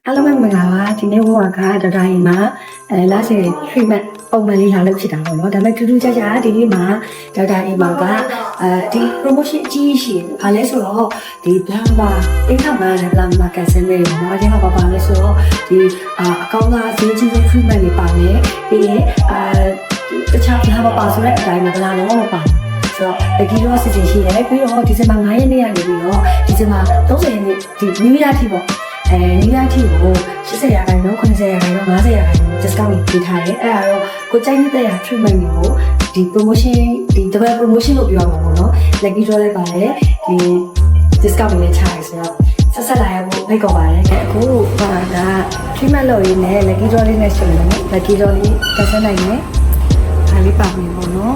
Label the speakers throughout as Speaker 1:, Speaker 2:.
Speaker 1: အားလုံးပဲမင်္ဂလာပါဒီနေ့ဘဝကဒေါက်တာရင်မှာlast treatment ပုံမှန်လေးလာလုပ်ဖြစ်တာပေါ့နော်ဒါပေမဲ့ထူးထူးခြားခြားဒီနေ့မှာဒေါက်တာရင်မှာကဒီ promotion အကြီးရှိတယ်အားလဲဆိုတော့ဒီဘလာမာအိမ်ထောင်မှာလည်းဘလာမာကန်ဆယ်မယ်နော်ဒီမှာပါလဲဆိုတော့ဒီအကောင်းသားဈေးကြီးဆုံး treatment တွေပါမယ်ပြီးရင်တခြားဘလာမာပါဆိုတဲ့အတိုင်းမှာဘလာလုံးမပါဆိုတော့ဒီလိုအစီအစဉ်ရှိတယ်ပြီးတော့ဒီဇင်ဘာ9ရက်နေ့ကနေပြီးတော့ဒီဇင်ဘာ30ရက်နေ့ဒီ New Year ထိပေါ့နေ့တိုင်းထိကို80ရာခိုင်နှုန်း90ရာခိုင်နှုန်း50ရာခိုင်နှုန်း discount ပေးထားတယ်အဲ့ဒါတော့ကိုကြိုက်တဲ့ရာ treatment တွေကိုဒီ promotion ဒီ double promotion လို့ပြောရမှာပေါ့နော် lucky draw လိုက်ပါတယ်ဒီ discount တွေချရတယ်ဆိုတော့ဆက်လာရဖို့ဖိတ်ခေါ်ပါတယ်အခုဟာဒါ treatment လုပ်ရင်းနဲ့ lucky draw လေးနဲ့ရှင်တယ်နော် lucky draw လေးတက်ဆက်နိုင်တယ်အားလေးပါမယ်ပေါ့နော်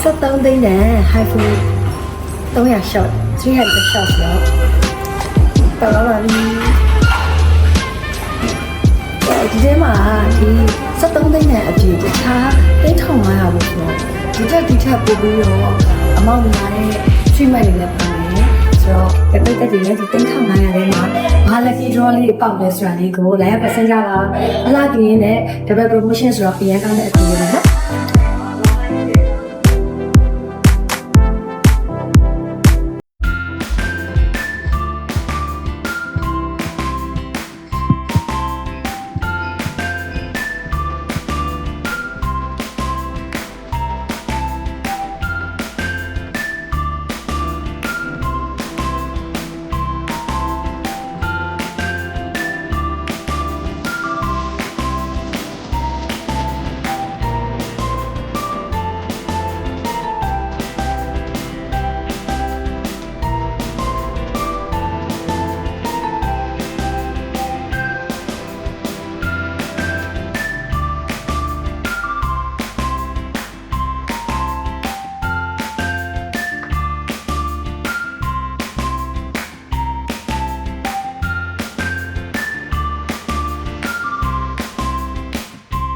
Speaker 1: 73သိန်းနဲ့ high food 300 shot 300 shot တော့တော်တော်လေးဒီထဲမှာဒီ73သိန်းနဲ့အပြင်တခြား3500လို့ဆိုတော့ဒီထက်ပို့ပြီးတော့အမောက်များတဲ့ treatment တွေလည်းပါတယ်ဆိုတော့ပိတ်သက်တွေလည်းဒီ3500ထဲမှာဘာ lucky draw လေးပေါက်လဲဆိုတာလေးကို live ပတ်စင်ကြပါအလားတူရင်းနဲ့ double promotion ဆိုတော့အရင်ကောင်းတဲ့အတူတူပဲနော်